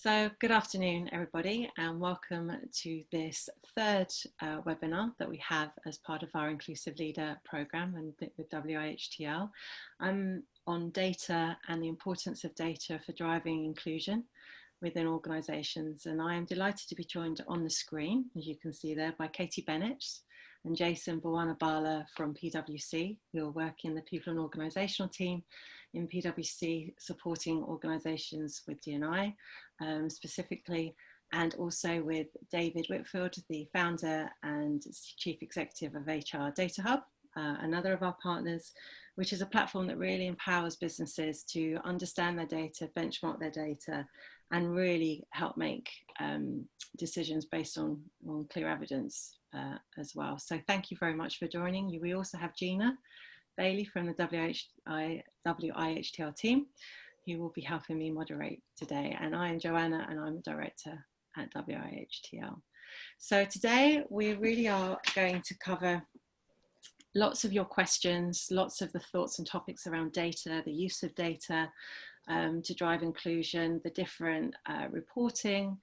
So good afternoon, everybody, and welcome to this third webinar that we have as part of our Inclusive Leader programme and with WIHTL on data and the importance of data for driving inclusion within organisations. And I am delighted to be joined on the screen, as you can see there, by Katie Bennett and Jason Bawanabala from PwC, who are working in the People and Organisational team in PwC, supporting organisations with D&I specifically, and also with David Whitfield, the founder and chief executive of HRData Hub, another of our partners, which is a platform that really empowers businesses to understand their data, benchmark their data, and really help make decisions based on clear evidence as well. So thank you very much for joining. We also have Gina Bailey from the WIHTL team, who will be helping me moderate today. And I am Joanna, and I'm a director at WIHTL. So today we really are going to cover lots of your questions, lots of the thoughts and topics around data, the use of data to drive inclusion, the different reporting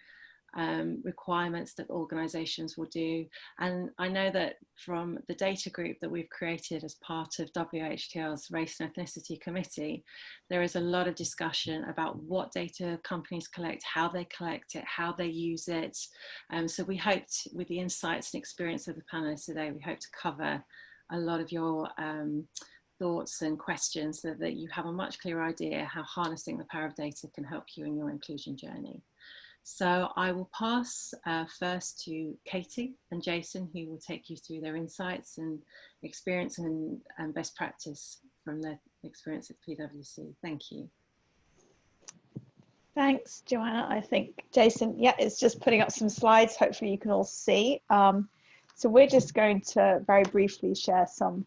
requirements that organisations will do. And I know that from the data group that we've created as part of WIHTL's Race and Ethnicity Committee, there is a lot of discussion about what data companies collect, how they collect it, how they use it. So we hoped, with the insights and experience of the panelists today, we hope to cover a lot of your thoughts and questions so that you have a much clearer idea how harnessing the power of data can help you in your inclusion journey. So I will pass first to Katie and Jason, who will take you through their insights and experience and best practice from their experience at PwC. Thank you. Thanks, Joanna. I think Jason, yeah, is just putting up some slides. Hopefully you can all see. So we're just going to very briefly share some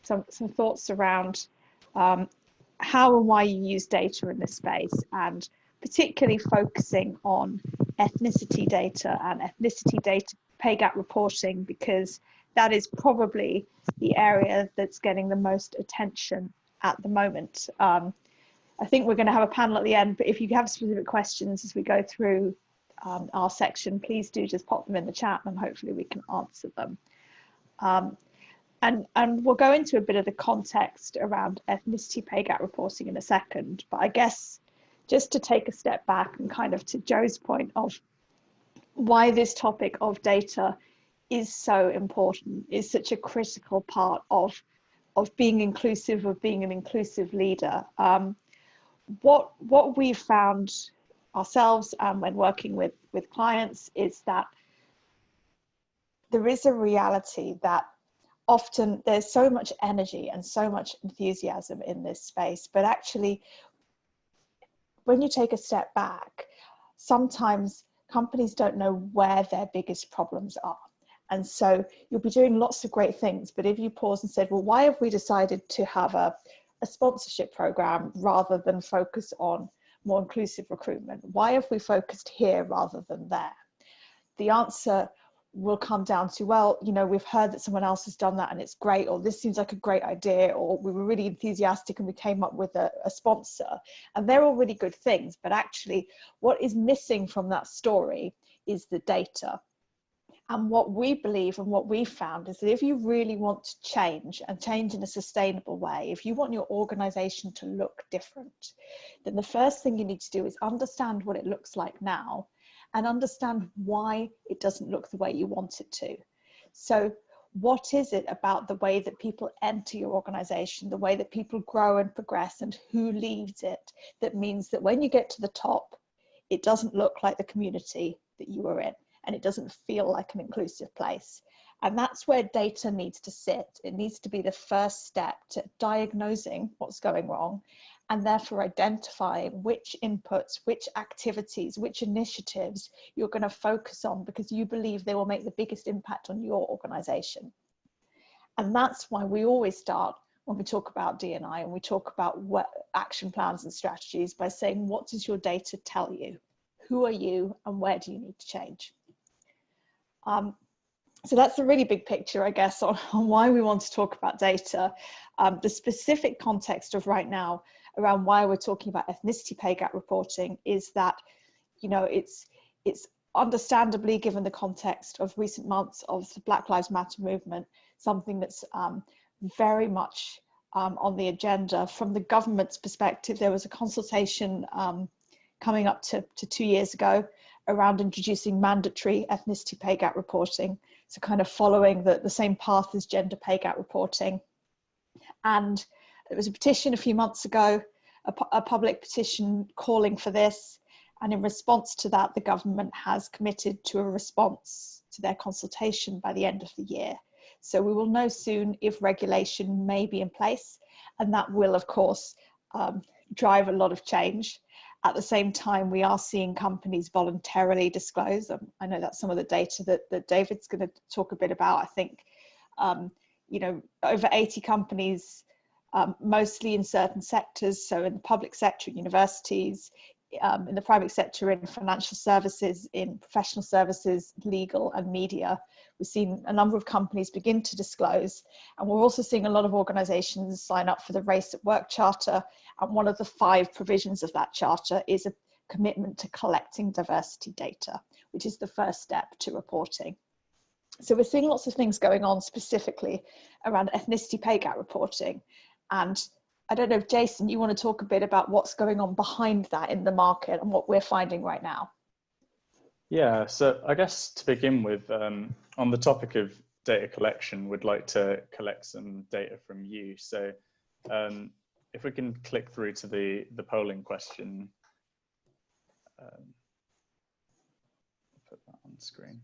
thoughts around how and why you use data in this space, and particularly focusing on ethnicity data and ethnicity data pay gap reporting, because that is probably the area that's getting the most attention at the moment. I think we're going to have a panel at the end, but if you have specific questions as we go through our section, please do just pop them in the chat and hopefully we can answer them. And we'll go into a bit of the context around ethnicity pay gap reporting in a second, but I guess just to take a step back and kind of to Joe's point of why this topic of data is so important, is such a critical part of being inclusive, of being an inclusive leader. What we've found ourselves when working with clients is that there is a reality that often there's so much energy and so much enthusiasm in this space, but actually when you take a step back, sometimes companies don't know where their biggest problems are. And so you'll be doing lots of great things, but if you pause and said, well, why have we decided to have a sponsorship program rather than focus on more inclusive recruitment? Why have we focused here rather than there? The answer will come down to, well, you know, we've heard that someone else has done that and it's great, or this seems like a great idea, or we were really enthusiastic and we came up with a sponsor. And they're all really good things, but actually what is missing from that story is the data. And what we believe and what we found is that if you really want to change, and change in a sustainable way, if you want your organization to look different, then the first thing you need to do is understand what it looks like now and understand why it doesn't look the way you want it to. So what is it about the way that people enter your organization, the way that people grow and progress, and who leads it, that means that when you get to the top, it doesn't look like the community that you were in, and it doesn't feel like an inclusive place. And that's where data needs to sit. It needs to be the first step to diagnosing what's going wrong, and therefore identifying which inputs, which activities, which initiatives you're going to focus on because you believe they will make the biggest impact on your organization. And that's why we always start when we talk about D&I and we talk about what action plans and strategies by saying, what does your data tell you? Who are you and where do you need to change? So that's a really big picture, I guess, on why we want to talk about data. The specific context of right now around why we're talking about ethnicity pay gap reporting is that you know, it's understandably, given the context of recent months of the Black Lives Matter movement, something that's very much on the agenda. From the government's perspective, there was a consultation coming up to 2 years ago around introducing mandatory ethnicity pay gap reporting. So kind of following the same path as gender pay gap reporting. And there was a petition a few months ago, a public petition calling for this. And in response to that, the government has committed to a response to their consultation by the end of the year. So we will know soon if regulation may be in place, and that will, of course, drive a lot of change. At the same time, we are seeing companies voluntarily disclose. I know that's some of the data that David's going to talk a bit about. I think, you know, over 80 companies, mostly in certain sectors, so in the public sector, universities, in the private sector, in financial services, in professional services, legal and media. We've seen a number of companies begin to disclose, and we're also seeing a lot of organizations sign up for the Race at Work Charter. And one of the 5 provisions of that charter is a commitment to collecting diversity data, which is the first step to reporting. So we're seeing lots of things going on specifically around ethnicity pay gap reporting. And I don't know if Jason, you want to talk a bit about what's going on behind that in the market and what we're finding right now. Yeah, so I guess to begin with, on the topic of data collection, we'd like to collect some data from you. So if we can click through to the polling question, put that on screen.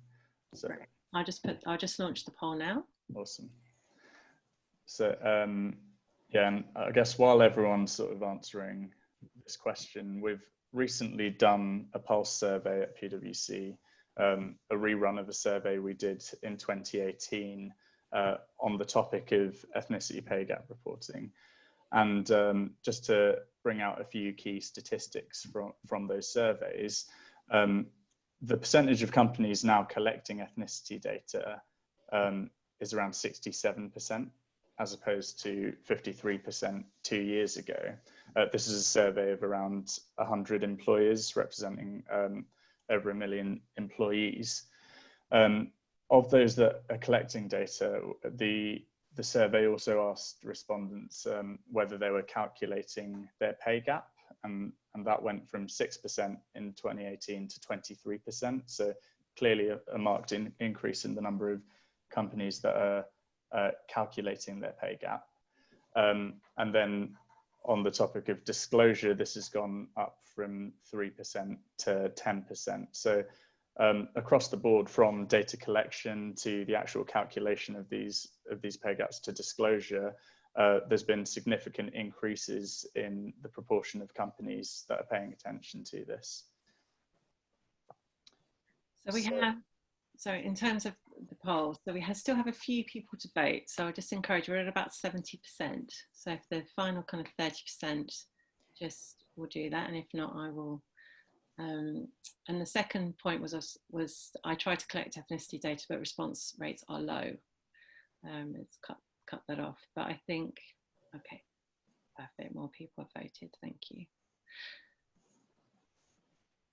So I'll just launch the poll now. Awesome. So yeah, and I guess while everyone's sort of answering this question, we've recently done a pulse survey at PwC, a rerun of a survey we did in 2018 on the topic of ethnicity pay gap reporting. And just to bring out a few key statistics from those surveys, the percentage of companies now collecting ethnicity data is around 67%. As opposed to 53% 2 years ago. This is a survey of around 100 employers representing over 1 million employees. Of those that are collecting data, the survey also asked respondents whether they were calculating their pay gap, and that went from 6% in 2018 to 23%. So clearly a marked increase in the number of companies that are calculating their pay gap. And then on the topic of disclosure, this has gone up from 3% to 10%. So across the board, from data collection to the actual calculation of these pay gaps to disclosure, there's been significant increases in the proportion of companies that are paying attention to this. So we have, so in terms of the poll, so we still have a few people to vote. So I just encourage, we're at about 70%. So if the final kind of 30% just will do that, and if not, I will. And the second point was I tried to collect ethnicity data, but response rates are low. It's cut that off. But I think, okay, perfect. More people have voted. Thank you.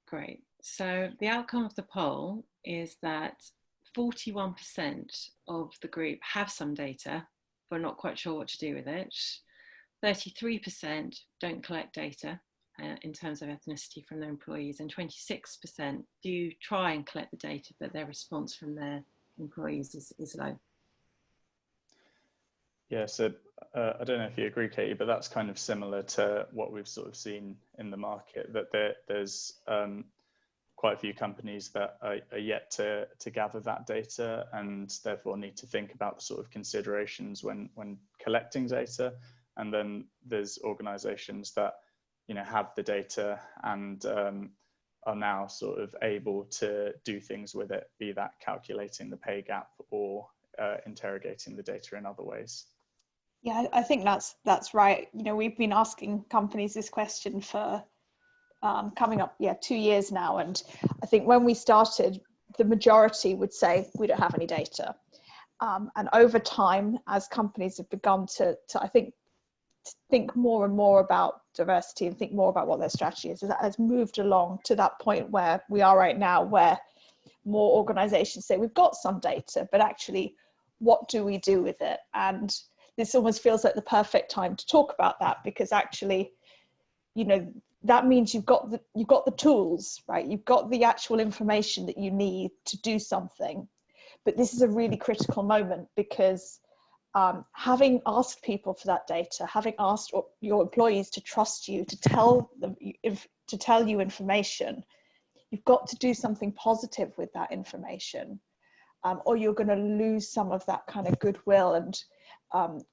Great. So the outcome of the poll is that 41% of the group have some data, but not quite sure what to do with it. 33% don't collect data in terms of ethnicity from their employees, and 26% do try and collect the data, but their response from their employees is low. Yeah, so I don't know if you agree, Katie, but that's kind of similar to what we've sort of seen in the market, that there's quite a few companies that are yet to gather that data, and therefore need to think about the sort of considerations when collecting data. And then there's organizations that, you know, have the data and are now sort of able to do things with it, be that calculating the pay gap or interrogating the data in other ways. Yeah, I think that's right. You know, we've been asking companies this question for coming up, 2 years now. And I think when we started, the majority would say we don't have any data. And over time, as companies have begun to I think, think more and more about diversity and think more about what their strategy is. That has moved along to that point where we are right now, where more organizations say we've got some data, but actually what do we do with it? And this almost feels like the perfect time to talk about that, because actually, you know, that means you've got the tools, right? You've got the actual information that you need to do something. But this is a really critical moment, because having asked people for that data, having asked your employees to trust you, to tell you information, you've got to do something positive with that information, or you're going to lose some of that kind of goodwill and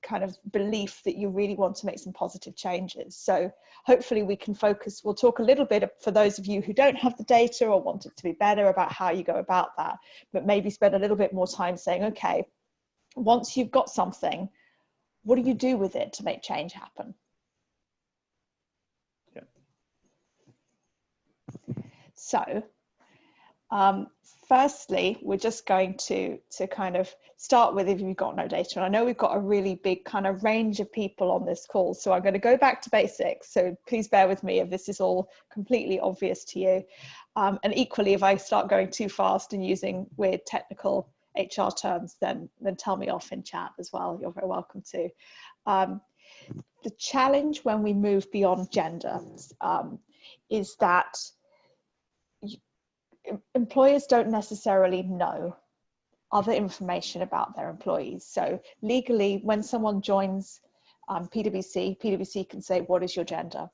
kind of belief that you really want to make some positive changes. So hopefully we can focus, we'll talk a little bit for those of you who don't have the data or want it to be better about how you go about that, but maybe spend a little bit more time saying, okay, once you've got something, what do you do with it to make change happen? Yeah. So firstly, we're just going to kind of start with if you've got no data. And I know we've got a really big kind of range of people on this call, so I'm going to go back to basics. So please bear with me if this is all completely obvious to you. And equally, if I start going too fast and using weird technical HR terms, then tell me off in chat as well. You're very welcome to. The challenge when we move beyond gender is that employers don't necessarily know other information about their employees. So legally, when someone joins PwC can say, what is your gender?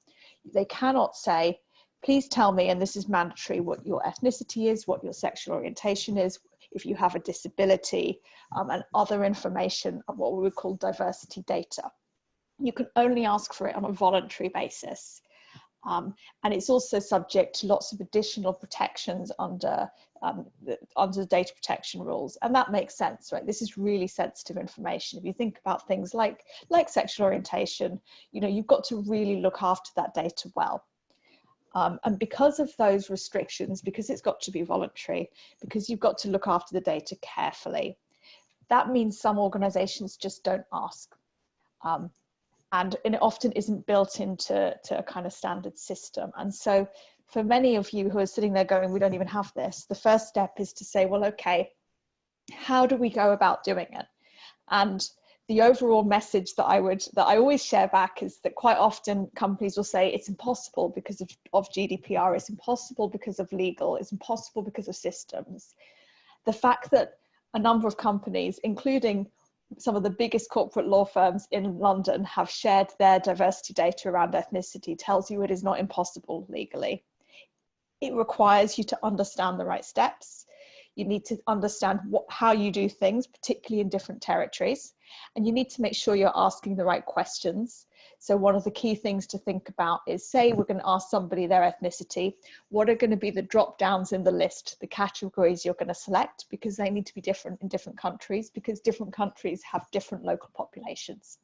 They cannot say, please tell me, and this is mandatory, what your ethnicity is, what your sexual orientation is, if you have a disability, and other information of what we would call diversity data. You can only ask for it on a voluntary basis. And it's also subject to lots of additional protections under the data protection rules. And that makes sense, right? This is really sensitive information. If you think about things like sexual orientation, you know, you've got to really look after that data well. And because of those restrictions, because it's got to be voluntary, because you've got to look after the data carefully, that means some organizations just don't ask. And it often isn't built into a kind of standard system. And so for many of you who are sitting there going, we don't even have this, the first step is to say, well, okay, how do we go about doing it? And the overall message that I always share back is that quite often companies will say it's impossible because of GDPR, it's impossible because of legal, it's impossible because of systems. The fact that a number of companies, including some of the biggest corporate law firms in London, have shared their diversity data around ethnicity tells you it is not impossible legally. It requires you to understand the right steps. You need to understand how you do things, particularly in different territories. And you need to make sure you're asking the right questions. So one of the key things to think about is, say we're going to ask somebody their ethnicity, what are going to be the drop downs in the list, the categories you're going to select, because they need to be different in different countries, because different countries have different local populations.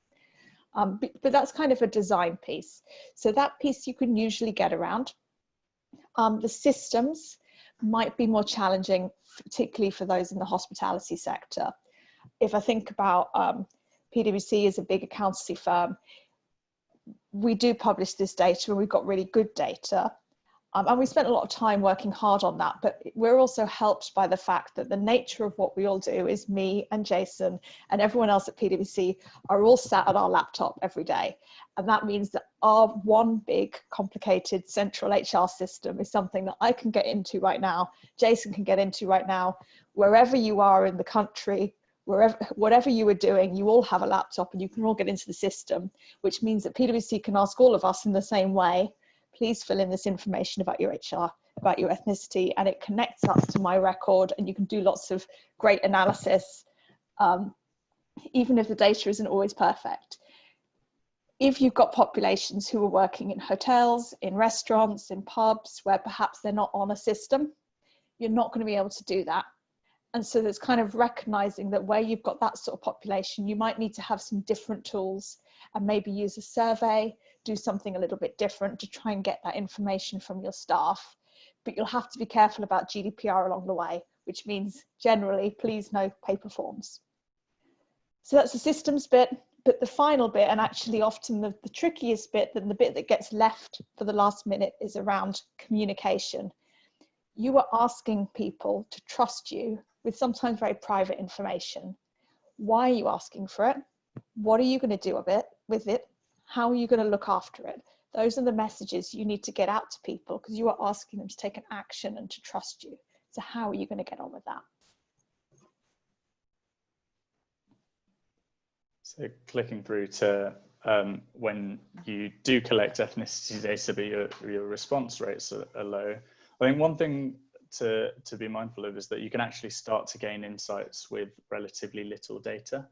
But that's kind of a design piece. So that piece you can usually get around. The systems might be more challenging, particularly for those in the hospitality sector. If I think about PwC as a big accountancy firm, we do publish this data and we've got really good data. And we spent a lot of time working hard on that, but we're also helped by the fact that the nature of what we all do is me and Jason and everyone else at PwC are all sat at our laptop every day. And that means that our one big complicated central HR system is something that I can get into right now, Jason can get into right now, wherever you are in the country, whatever you are doing, you all have a laptop and you can all get into the system, which means that PwC can ask all of us in the same way, please fill in this information about your HR, about your ethnicity, and it connects us to my record and you can do lots of great analysis, even if the data isn't always perfect. If you've got populations who are working in hotels, in restaurants, in pubs, where perhaps they're not on a system, you're not going to be able to do that. And so there's kind of recognizing that where you've got that sort of population, you might need to have some different tools and maybe use a survey, do something a little bit different to try and get that information from your staff. But you'll have to be careful about GDPR along the way, which means generally, please no paper forms. So that's the systems bit. but the final bit, and actually often the trickiest bit, and the bit that gets left for the last minute, is around communication. You are asking people to trust you with sometimes very private information. Why are you asking for it? What are you going to do with it? How are you going to look after it? Those are the messages you need to get out to people, because you are asking them to take an action and to trust you. So how are you going to get on with that? So clicking through to when you do collect ethnicity data, but your response rates are low. I think one thing to be mindful of is that you can actually start to gain insights with relatively little data,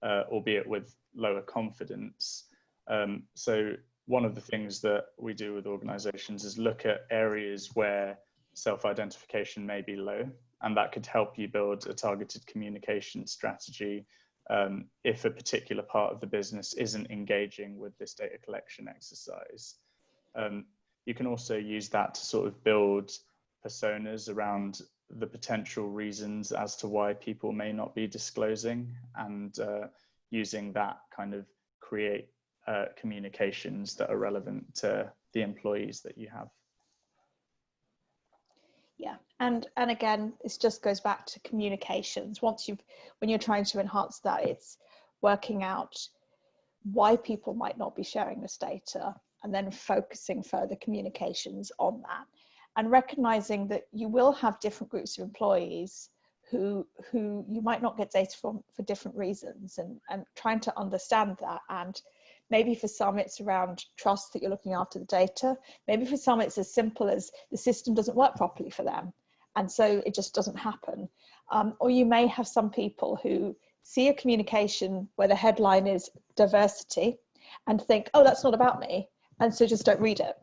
albeit with lower confidence. So one of the things that we do with organizations is look at areas where self-identification may be low, and that could help you build a targeted communication strategy if a particular part of the business isn't engaging with this data collection exercise. You can also use that to sort of build personas around the potential reasons as to why people may not be disclosing, and using that kind of create communications that are relevant to the employees that you have. Yeah, and again, this just goes back to communications. When you're trying to enhance that, it's working out why people might not be sharing this data, and then focusing further communications on that, and recognizing that you will have different groups of employees who you might not get data from for different reasons, and trying to understand that. And maybe for some it's around trust that you're looking after the data. Maybe for some it's as simple as the system doesn't work properly for them, and so it just doesn't happen. Or you may have some people who see a communication where the headline is diversity and think, oh, that's not about me, and so just don't read it.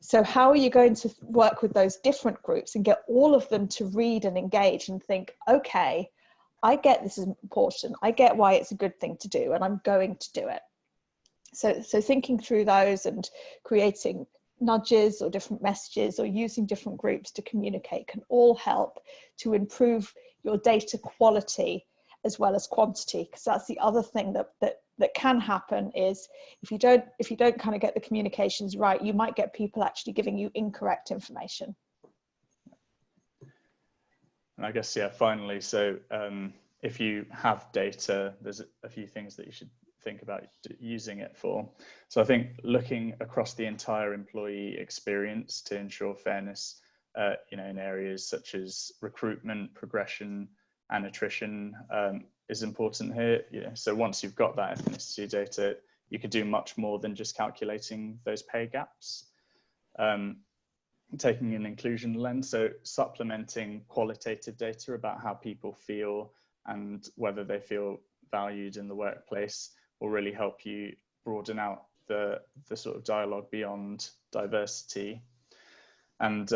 So how are you going to work with those different groups and get all of them to read and engage and think, okay, I get this is important, I get why it's a good thing to do, and I'm going to do it. So thinking through those and creating nudges or different messages or using different groups to communicate can all help to improve your data quality as well as quantity, because that's the other thing that can happen is if you don't kind of get the communications right, you might get people actually giving you incorrect information. And I guess, yeah, finally, so if you have data, there's a few things that you should think about using it for. So I think looking across the entire employee experience to ensure fairness, in areas such as recruitment, progression, and attrition is important here. So once you've got that ethnicity data, you could do much more than just calculating those pay gaps. Taking an inclusion lens, so supplementing qualitative data about how people feel and whether they feel valued in the workplace will really help you broaden out the sort of dialogue beyond diversity. And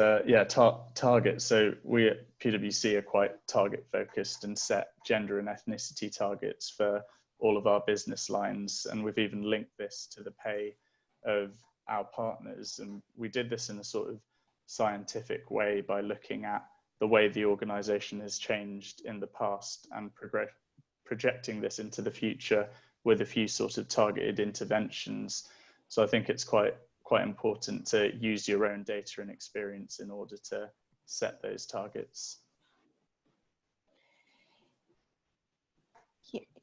targets. So we at PwC are quite target focused and set gender and ethnicity targets for all of our business lines. And we've even linked this to the pay of our partners. And we did this in a sort of scientific way by looking at the way the organization has changed in the past and projecting this into the future with a few sort of targeted interventions. So I think it's quite important to use your own data and experience in order to set those targets.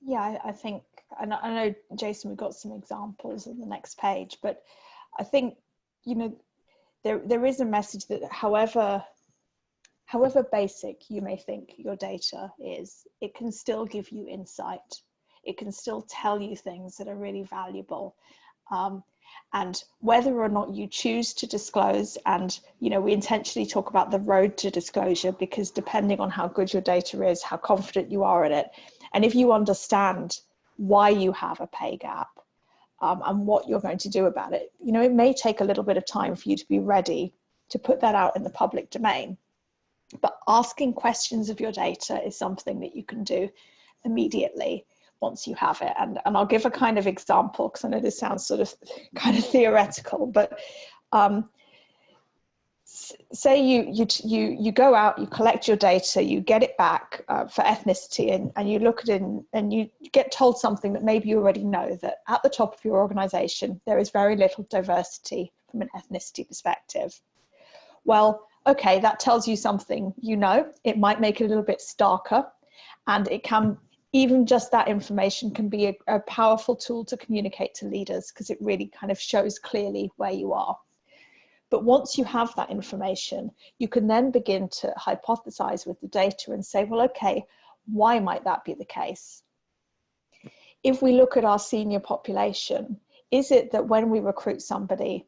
Yeah, I think, and I know, Jason, we've got some examples on the next page, but I think, there is a message that however basic you may think your data is, it can still give you insight. It can still tell you things that are really valuable. And whether or not you choose to disclose, and we intentionally talk about the road to disclosure, because depending on how good your data is, how confident you are in it, and if you understand why you have a pay gap and what you're going to do about it, it may take a little bit of time for you to be ready to put that out in the public domain. But asking questions of your data is something that you can do immediately once you have it. And I'll give a kind of example, because I know this sounds sort of kind of theoretical, but say you go out, you collect your data, you get it back for ethnicity, and you look at it and you get told something that maybe you already know, that at the top of your organization there is very little diversity from an ethnicity perspective. Well, okay, that tells you something. You know, it might make it a little bit starker, and it can, even just that information can be a powerful tool to communicate to leaders, because it really kind of shows clearly where you are. But once you have that information, you can then begin to hypothesize with the data and say, well, okay, why might that be the case? If we look at our senior population, is it that when we recruit somebody,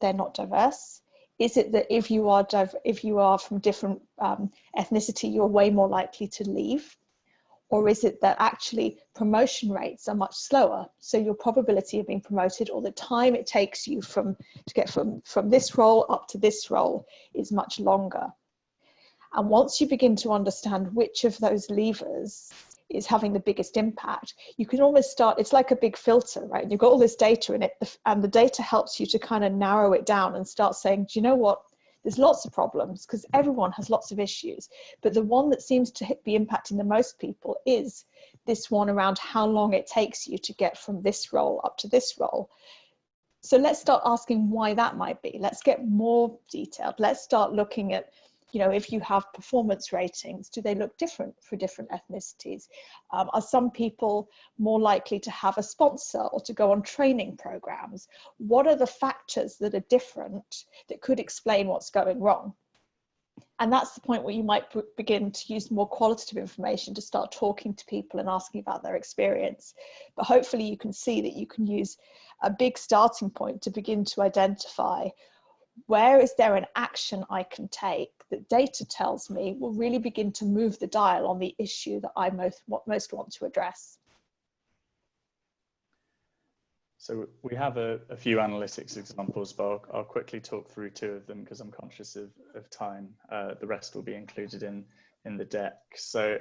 they're not diverse? Is it that if you are from different ethnicity, you're way more likely to leave? Or is it that actually promotion rates are much slower? So your probability of being promoted, or the time it takes you to get from this role up to this role, is much longer. And once you begin to understand which of those levers is having the biggest impact, you can almost start, it's like a big filter, right? And you've got all this data in it, and the data helps you to kind of narrow it down and start saying, do you know what? There's lots of problems, because everyone has lots of issues, but the one that seems to be impacting the most people is this one around how long it takes you to get from this role up to this role. So let's start asking why that might be. Let's get more detailed. Let's start looking at, you know, if you have performance ratings, do they look different for different ethnicities? Are some people more likely to have a sponsor or to go on training programs? What are the factors that are different that could explain what's going wrong? And that's the point where you might begin to use more qualitative information to start talking to people and asking about their experience. But hopefully you can see that you can use a big starting point to begin to identify, where is there an action I can take that data tells me will really begin to move the dial on the issue that I most want to address? So we have a few analytics examples, but I'll quickly talk through two of them because I'm conscious of time. The rest will be included in the deck. So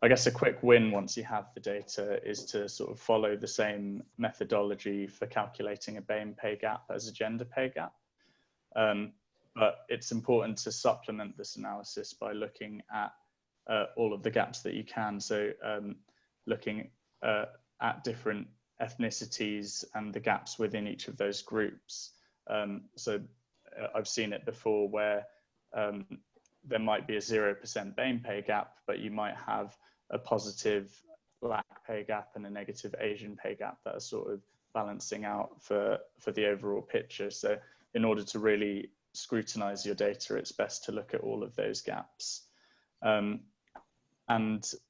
I guess a quick win once you have the data is to sort of follow the same methodology for calculating a BAME pay gap as a gender pay gap. But it's important to supplement this analysis by looking at all of the gaps that you can. So looking at different ethnicities and the gaps within each of those groups. So I've seen it before where there might be a 0% BAME pay gap, but you might have a positive Black pay gap and a negative Asian pay gap that are sort of balancing out for the overall picture. So in order to really scrutinize your data, it's best to look at all of those gaps. And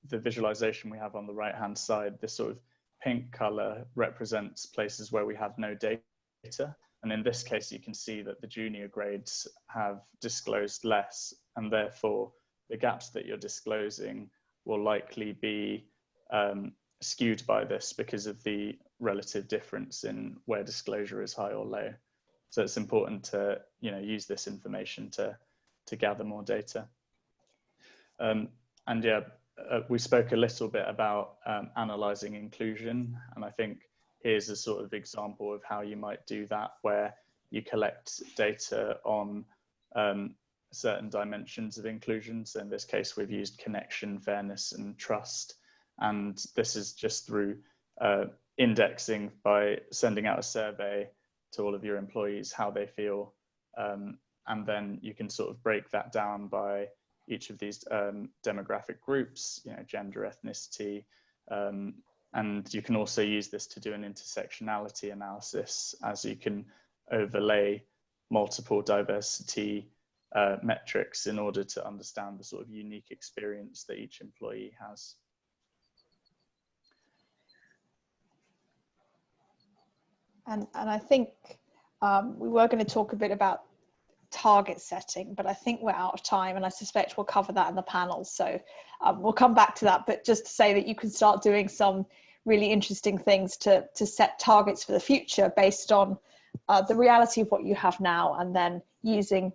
the visualization we have on the right-hand side, this sort of pink color represents places where we have no data. And in this case, you can see that the junior grades have disclosed less, and therefore the gaps that you're disclosing will likely be skewed by this because of the relative difference in where disclosure is high or low. So it's important to, you know, use this information to gather more data. And yeah, we spoke a little bit about analyzing inclusion, and I think here's a sort of example of how you might do that, where you collect data on certain dimensions of inclusion. So in this case, we've used connection, fairness, and trust. And this is just through indexing by sending out a survey to all of your employees, how they feel. And then you can sort of break that down by each of these demographic groups, you know, gender, ethnicity, and you can also use this to do an intersectionality analysis, as you can overlay multiple diversity metrics in order to understand the sort of unique experience that each employee has. And I think we were going to talk a bit about target setting, but I think we're out of time, and I suspect we'll cover that in the panel. So we'll come back to that, but just to say that you can start doing some really interesting things to set targets for the future based on the reality of what you have now, and then using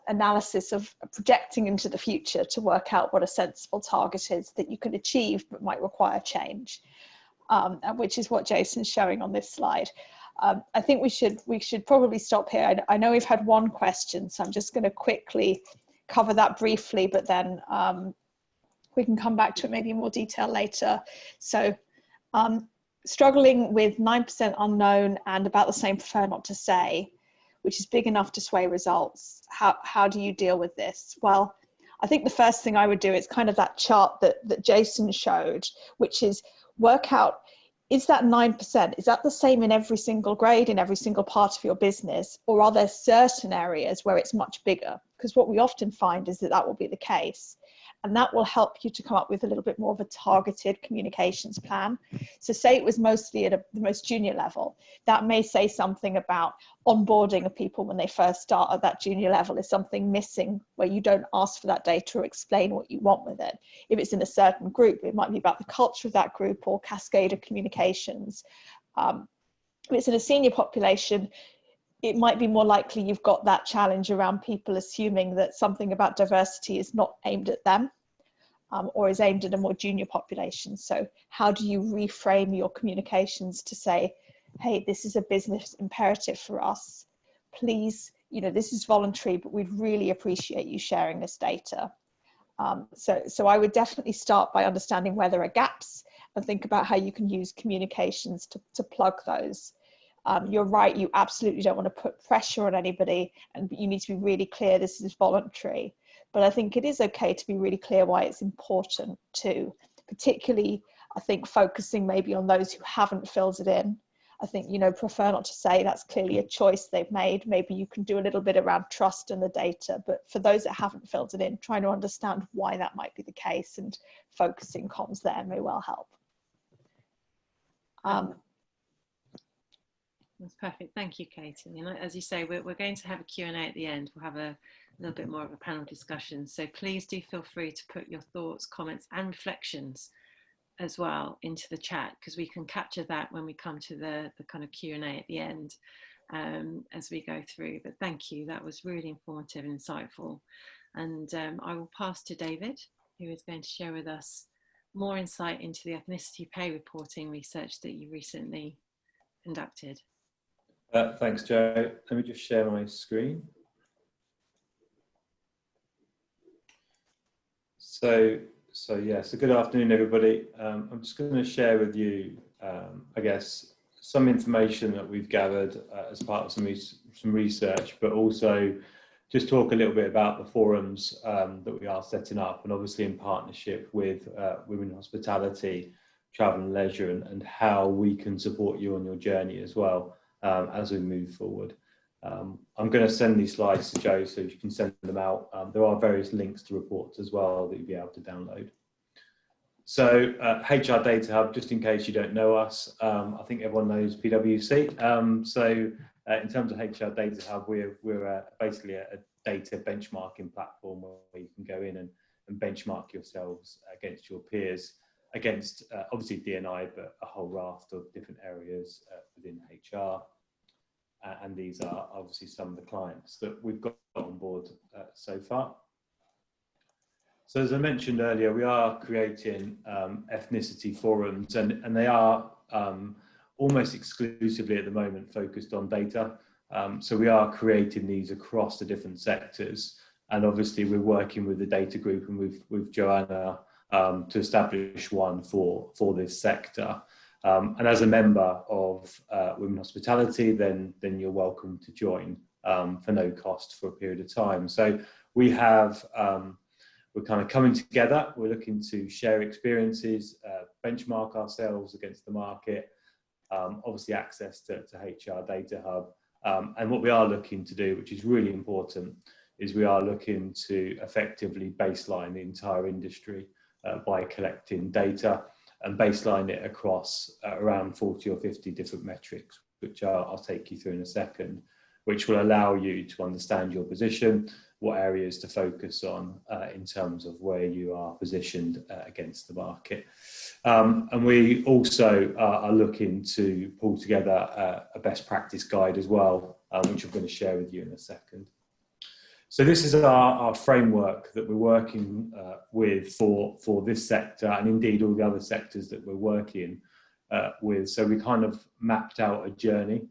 analysis of projecting into the future to work out what a sensible target is that you can achieve but might require change, which is what Jason's showing on this slide. I think we should probably stop here. I know we've had one question, so I'm just going to quickly cover that briefly, but then we can come back to it maybe in more detail later. So struggling with 9% unknown and about the same prefer not to say, which is big enough to sway results. How do you deal with this? Well, I think the first thing I would do is kind of that chart that Jason showed, which is work out, is that 9%, is that the same in every single grade, in every single part of your business, or are there certain areas where it's much bigger? Because what we often find is that that will be the case. And that will help you to come up with a little bit more of a targeted communications plan. So say it was mostly at the most junior level, that may say something about onboarding of people when they first start at that junior level is something missing where you don't ask for that data or explain what you want with it. If it's in a certain group, it might be about the culture of that group or cascade of communications. If it's in a senior population, it might be more likely you've got that challenge around people assuming that something about diversity is not aimed at them or is aimed at a more junior population. So how do you reframe your communications to say, hey, this is a business imperative for us. Please, this is voluntary, but we'd really appreciate you sharing this data. So I would definitely start by understanding where there are gaps and think about how you can use communications to plug those. You're right, you absolutely don't want to put pressure on anybody, and you need to be really clear this is voluntary. But I think it is okay to be really clear why it's important too, particularly I think focusing maybe on those who haven't filled it in. I think, prefer not to say, that's clearly a choice they've made. Maybe you can do a little bit around trust in the data, but for those that haven't filled it in, trying to understand why that might be the case and focusing comms there may well help. That's perfect. Thank you, Katie. And as you say, we're going to have a Q&A at the end. We'll have a little bit more of a panel discussion. So please do feel free to put your thoughts, comments and reflections as well into the chat, because we can capture that when we come to the kind of Q&A at the end as we go through. But thank you. That was really informative and insightful. And I will pass to David, who is going to share with us more insight into the ethnicity pay reporting research that you recently conducted. Thanks, Joe. Let me just share my screen. So good afternoon, everybody. I'm just going to share with you, I guess, some information that we've gathered as part of some research, but also just talk a little bit about the forums that we are setting up, and obviously in partnership with Women in Hospitality, Travel and Leisure, and how we can support you on your journey as well. As we move forward. I'm going to send these slides to Joe so you can send them out. There are various links to reports as well that you'll be able to download. So HR Data Hub, just in case you don't know us, I think everyone knows PwC. In terms of HR Data Hub, we're basically a data benchmarking platform where you can go in and benchmark yourselves against your peers, against obviously D&I, but a whole raft of different areas within HR. And these are obviously some of the clients that we've got on board so far. So as I mentioned earlier, we are creating ethnicity forums, and they are almost exclusively at the moment focused on data. So we are creating these across the different sectors. And obviously we're working with the data group and with Joanna to establish one for this sector. And as a member of Women Hospitality, then you're welcome to join for no cost for a period of time. So we have, we're kind of coming together. We're looking to share experiences, benchmark ourselves against the market, obviously access to HR Data Hub. And what we are looking to do, which is really important, is we are looking to effectively baseline the entire industry by collecting data and baseline it across around 40 or 50 different metrics, which I'll take you through in a second, which will allow you to understand your position, what areas to focus on in terms of where you are positioned against the market. And we also are looking to pull together a best practice guide as well, which I'm going to share with you in a second. So this is our framework that we're working with for this sector, and indeed all the other sectors that we're working with. So we kind of mapped out a journey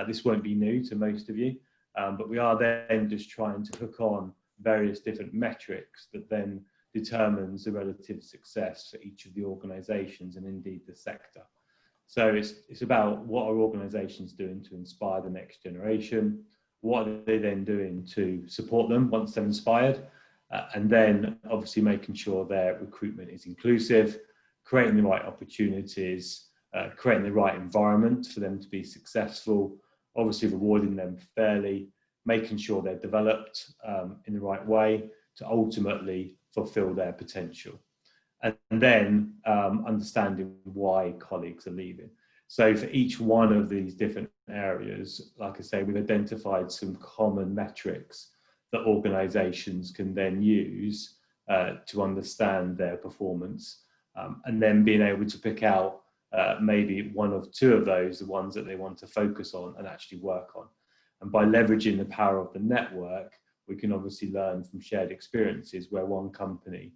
This won't be new to most of you, but we are then just trying to hook on various different metrics that then determines the relative success for each of the organisations and indeed the sector. So it's about what are organisations doing to inspire the next generation, what are they then doing to support them once they're inspired, and then obviously making sure their recruitment is inclusive, creating the right opportunities, creating the right environment for them to be successful, obviously rewarding them fairly, making sure they're developed in the right way to ultimately fulfill their potential. And then understanding why colleagues are leaving. So for each one of these different areas, like I say, we've identified some common metrics that organisations can then use to understand their performance, and then being able to pick out maybe one or two of those, the ones that they want to focus on and actually work on. And by leveraging the power of the network, we can obviously learn from shared experiences where one company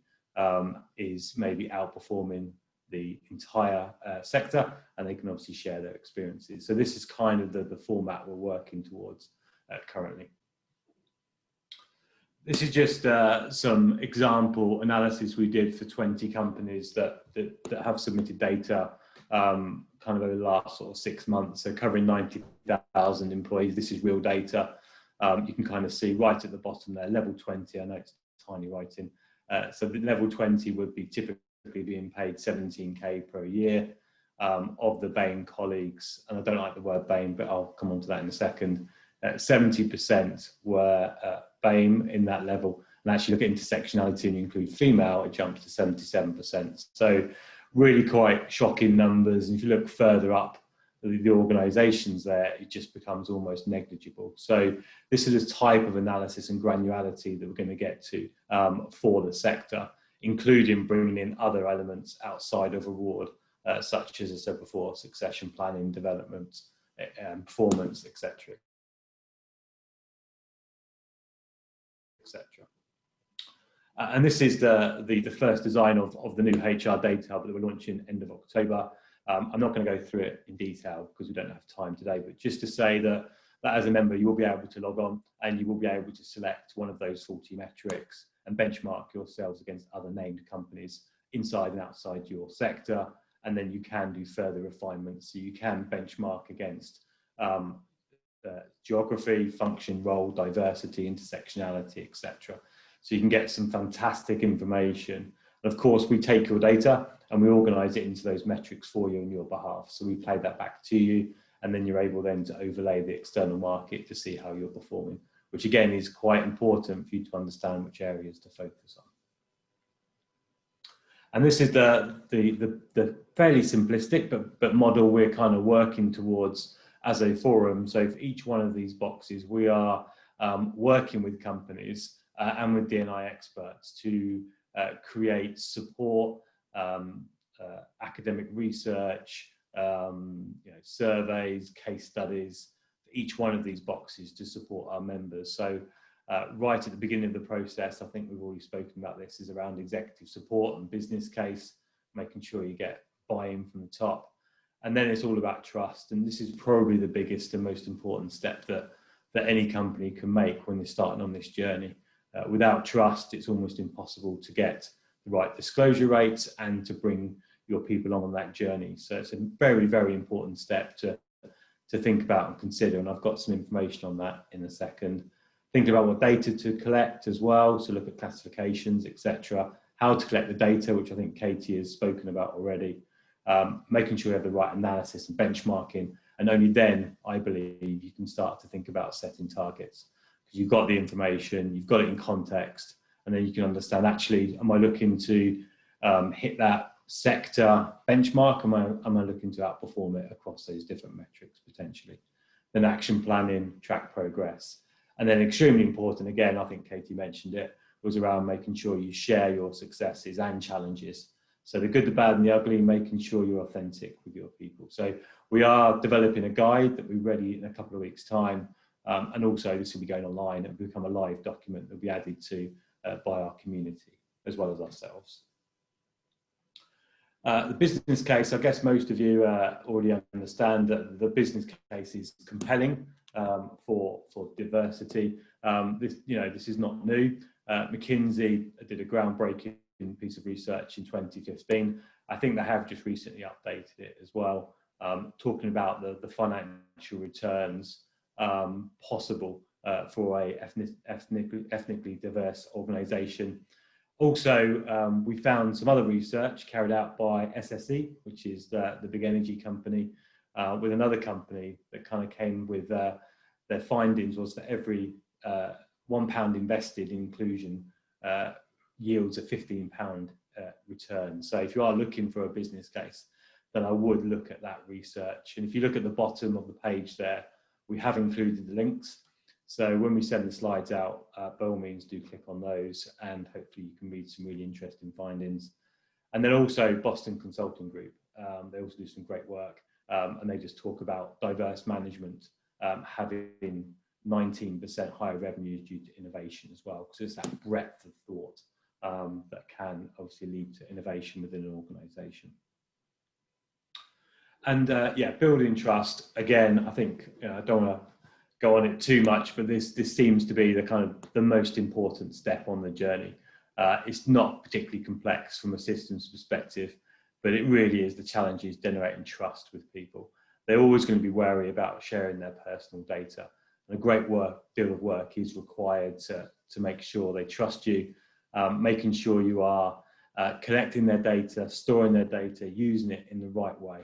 is maybe outperforming the entire sector, and they can obviously share their experiences. So this is kind of the format we're working towards currently. This is just some example analysis we did for 20 companies that have submitted data kind of over the last sort of 6 months. So covering 90,000 employees. This is real data. You can kind of see right at the bottom there, level 20. I know it's tiny writing. So the level 20 would be typically being paid 17k per year. Of the BAME colleagues, and I don't like the word BAME, but I'll come on to that in a second, 70% were BAME in that level. And actually look at intersectionality and include female, it jumps to 77%. So really quite shocking numbers. And if you look further up the organisations there, it just becomes almost negligible. So this is a type of analysis and granularity that we're going to get to for the sector, including bringing in other elements outside of award, such as I said before, succession planning, development, performance, etc. etc. And this is the first design of the new HR Data Hub that we're launching end of October. I'm not going to go through it in detail because we don't have time today, but just to say that as a member, you will be able to log on and you will be able to select one of those 40 metrics and benchmark yourselves against other named companies inside and outside your sector. And then you can do further refinements. So you can benchmark against geography, function, role, diversity, intersectionality, etc. So you can get some fantastic information. And of course, we take your data and we organize it into those metrics for you on your behalf. So we play that back to you, and then you're able then to overlay the external market to see how you're performing, which again is quite important for you to understand which areas to focus on. And this is the fairly simplistic but model we're kind of working towards as a forum. So for each one of these boxes, we are working with companies and with D&I experts to create support, academic research, surveys, case studies, for each one of these boxes to support our members. So right at the beginning of the process, I think we've already spoken about this, is around executive support and business case, making sure you get buy-in from the top. And then it's all about trust. And this is probably the biggest and most important step that any company can make when they're starting on this journey. Without trust, it's almost impossible to get the right disclosure rates and to bring your people on that journey. So it's a very, very important step to think about and consider. And I've got some information on that in a second. Thinking about what data to collect as well. So look at classifications, etc. How to collect the data, which I think Katie has spoken about already. Making sure you have the right analysis and benchmarking. And only then, I believe, you can start to think about setting targets. Because you've got the information, you've got it in context, and then you can understand, actually, am I looking to hit that sector benchmark? Am I looking to outperform it across those different metrics potentially? Then action planning, track progress. And then extremely important, again, I think Katie mentioned it, was around making sure you share your successes and challenges. So the good, the bad and the ugly, making sure you're authentic with your people. So we are developing a guide that we're ready in a couple of weeks' time. And also this will be going online and become a live document that will be added to by our community as well as ourselves. The business case, I guess most of you already understand that the business case is compelling for diversity. This is not new. McKinsey did a groundbreaking piece of research in 2015. I think they have just recently updated it as well, talking about the financial returns possible for a ethnically diverse organisation. Also, we found some other research carried out by SSE, which is the big energy company, with another company that kind of came with their findings was that every £1 invested in inclusion yields a £15 return. So if you are looking for a business case, then I would look at that research. And if you look at the bottom of the page there, we have included the links. So when we send the slides out, by all means do click on those, and hopefully you can read some really interesting findings. And then also Boston Consulting Group, they also do some great work, and they just talk about diverse management having 19% higher revenues due to innovation as well, because it's that breadth of thought that can obviously lead to innovation within an organisation. And yeah, building trust, again, I think, I don't want to go on it too much, but this seems to be the most important step on the journey. It's not particularly complex from a systems perspective, but it really is the challenge is generating trust with people. They're always going to be wary about sharing their personal data. And a great deal of work is required to make sure they trust you, making sure you are collecting their data, storing their data, using it in the right way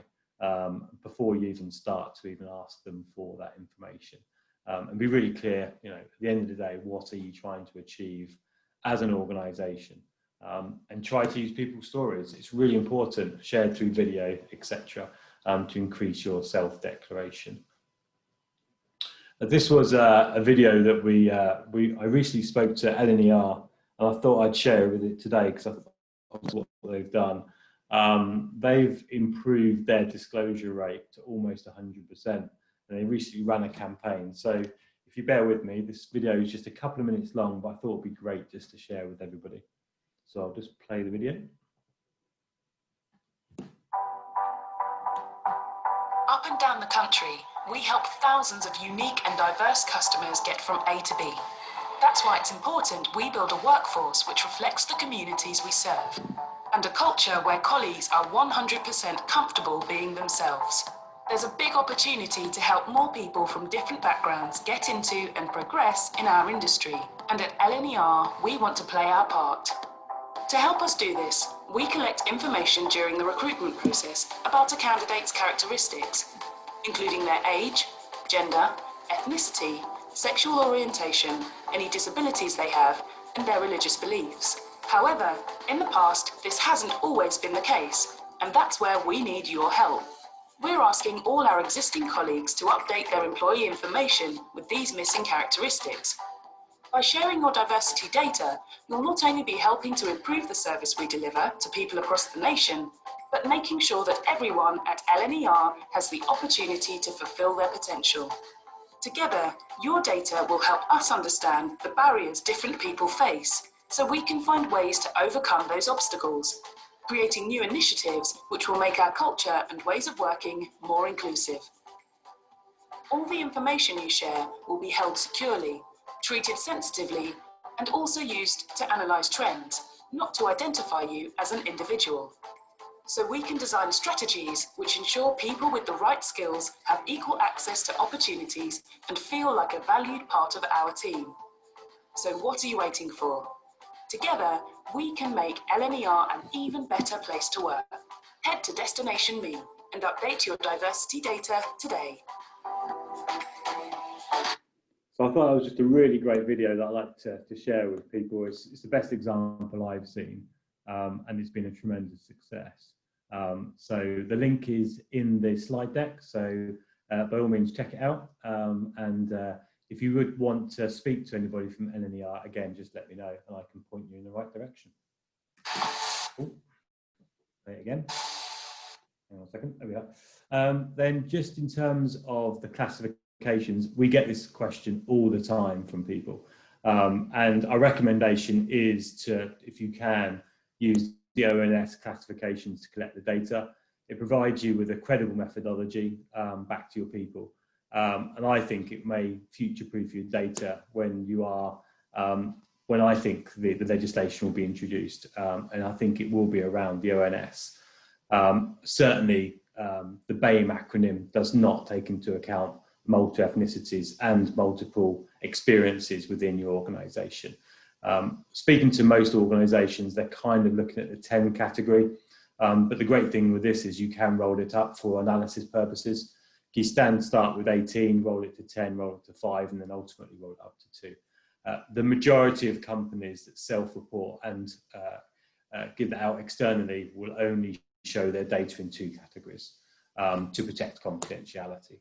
before you even start to even ask them for that information. And be really clear, at the end of the day, what are you trying to achieve as an organisation? And try to use people's stories. It's really important, shared through video, etc., to increase your self-declaration. This was a video that I recently spoke to LNER, and I thought I'd share with it today because I thought what they've done. They've improved their disclosure rate to almost 100%. And they recently ran a campaign. So if you bear with me, this video is just a couple of minutes long, but I thought it'd be great just to share with everybody. So I'll just play the video. Up and down the country, we help thousands of unique and diverse customers get from A to B. That's why it's important we build a workforce which reflects the communities we serve, and a culture where colleagues are 100% comfortable being themselves. There's a big opportunity to help more people from different backgrounds get into and progress in our industry. And at LNER, we want to play our part. To help us do this, we collect information during the recruitment process about a candidate's characteristics, including their age, gender, ethnicity, sexual orientation, any disabilities they have, and their religious beliefs. However, in the past, this hasn't always been the case, and that's where we need your help. We're asking all our existing colleagues to update their employee information with these missing characteristics. By sharing your diversity data, you'll not only be helping to improve the service we deliver to people across the nation, but making sure that everyone at LNER has the opportunity to fulfill their potential. Together, your data will help us understand the barriers different people face, so we can find ways to overcome those obstacles, creating new initiatives which will make our culture and ways of working more inclusive. All the information you share will be held securely, treated sensitively, and also used to analyse trends, not to identify you as an individual. So we can design strategies which ensure people with the right skills have equal access to opportunities and feel like a valued part of our team. So what are you waiting for? Together, we can make LNER an even better place to work. Head to Destination Me and update your diversity data today. So I thought that was just a really great video that I'd like to share with people. It's the best example I've seen, and it's been a tremendous success. So the link is in the slide deck, so by all means check it out. And if you would want to speak to anybody from LNER, again, just let me know and I can point you in the right direction. Ooh, play it again. Hang on a second, there we are. Then just in terms of the classifications, we get this question all the time from people. And our recommendation is to, if you can, use the ONS classifications to collect the data. It provides you with a credible methodology back to your people. And I think it may future-proof your data when you are, when I think the legislation will be introduced. And I think it will be around the ONS. Certainly, the BAME acronym does not take into account multi-ethnicities and multiple experiences within your organisation. Speaking to most organisations, they're kind of looking at the 10 category. But the great thing with this is you can roll it up for analysis purposes. You start with 18, roll it to 10, roll it to 5, and then ultimately roll it up to 2. The majority of companies that self-report and give that out externally will only show their data in 2 categories to protect confidentiality.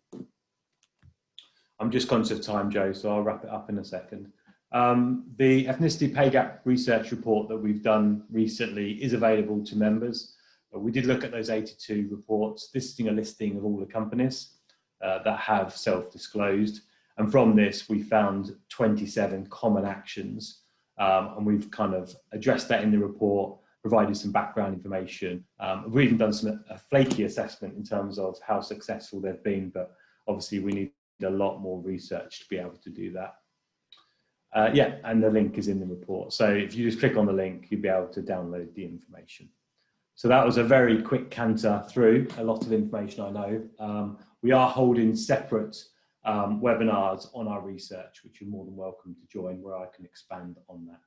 I'm just conscious of time, Joe, so I'll wrap it up in a second. The ethnicity pay gap research report that we've done recently is available to members. We did look at those 82 reports, listing a listing of all the companies that have self-disclosed. And from this, we found 27 common actions. And we've kind of addressed that in the report, provided some background information. We've even done a flaky assessment in terms of how successful they've been, but obviously we need a lot more research to be able to do that. Yeah, and the link is in the report. So if you just click on the link, you'll be able to download the information. So that was a very quick canter through a lot of information, I know. We are holding separate webinars on our research, which you're more than welcome to join, where I can expand on that.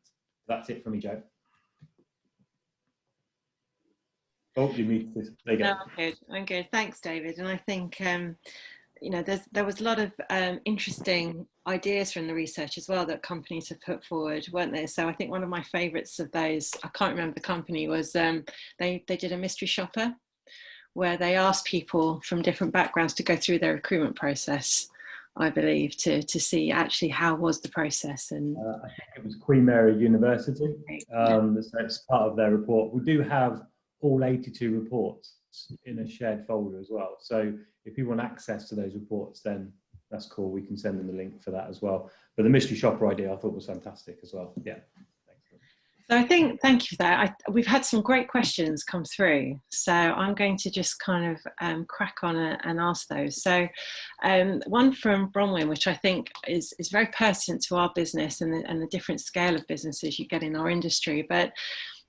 That's it from me, Joe. Oh, you muted. There you go. No, I'm good. Thanks, David. And I think, you know, there was a lot of interesting ideas from the research as well that companies have put forward, weren't there? So I think one of my favourites of those, I can't remember the company, was they did a mystery shopper where they asked people from different backgrounds to go through their recruitment process, I believe, to see actually how was the process. And I think it was Queen Mary University. That's part of their report. We do have all 82 reports in a shared folder as well. So if you want access to those reports, then that's cool. We can send them the link for that as well. But the mystery shopper idea I thought was fantastic as well. Yeah. So I think, thank you for that. We've had some great questions come through. So I'm going to just kind of crack on and ask those. So one from Bronwyn, which I think is very pertinent to our business and the different scale of businesses you get in our industry. But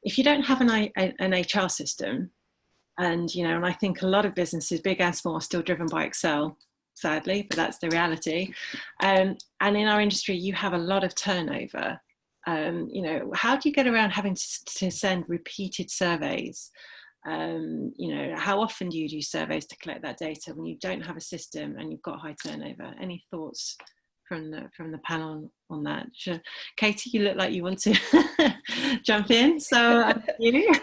if you don't have an HR system, and, you know, and I think a lot of businesses, big and small, are still driven by Excel, sadly, but that's the reality. And in our industry, you have a lot of turnover. You know, how do you get around having to send repeated surveys? You know, how often do you do surveys to collect that data when you don't have a system and you've got high turnover? Any thoughts from the panel on that? Sure. Katie, you look like you want to jump in, so you.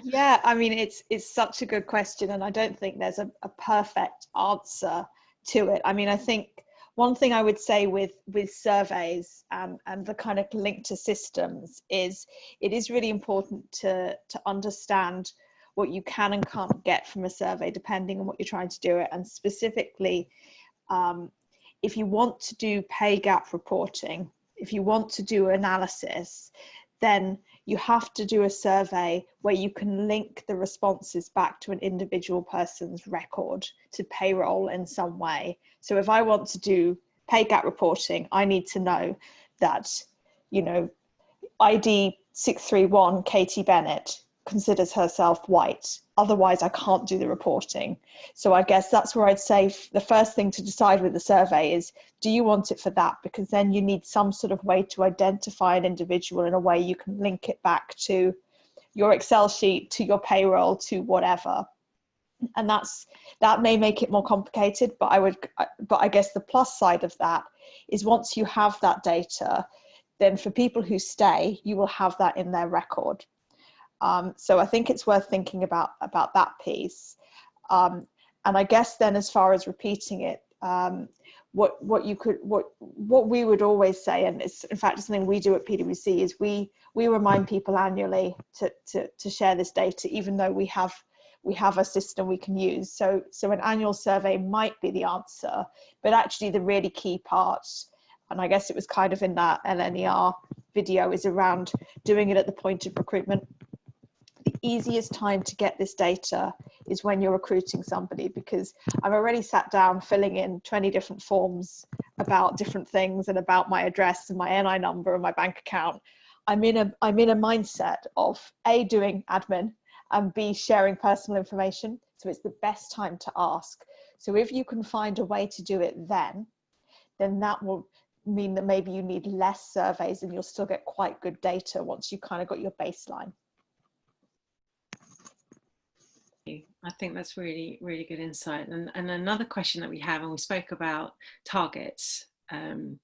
Yeah, I mean, it's such a good question, and I don't think there's a perfect answer to it. I mean, I think one thing I would say with surveys and the kind of link to systems is it is really important to understand what you can and can't get from a survey depending on what you're trying to do it, and specifically if you want to do pay gap reporting, if you want to do analysis, then you have to do a survey where you can link the responses back to an individual person's record to payroll in some way. So if I want to do pay gap reporting, I need to know that, you know, ID 631 Katie Bennett considers herself white. Otherwise, I can't do the reporting. So I guess that's where I'd say the first thing to decide with the survey is, do you want it for that? Because then you need some sort of way to identify an individual in a way you can link it back to your Excel sheet, to your payroll, to whatever. And that may make it more complicated, but I guess the plus side of that is once you have that data, then for people who stay, you will have that in their record. So I think it's worth thinking about that piece. And I guess then as far as repeating it, what we would always say, and it's in fact something we do at PwC, is we remind people annually to share this data, even though we have a system we can use. So an annual survey might be the answer, but actually the really key part, and I guess it was kind of in that LNER video, is around doing it at the point of recruitment. The easiest time to get this data is when you're recruiting somebody, because I've already sat down filling in 20 different forms about different things and about my address and my NI number and my bank account. I'm in a mindset of A, doing admin, and B, sharing personal information. So it's the best time to ask. So if you can find a way to do it then that will mean that maybe you need less surveys and you'll still get quite good data once you kind of got your baseline. I think that's really, really good insight. And another question that we have, and we spoke about targets, and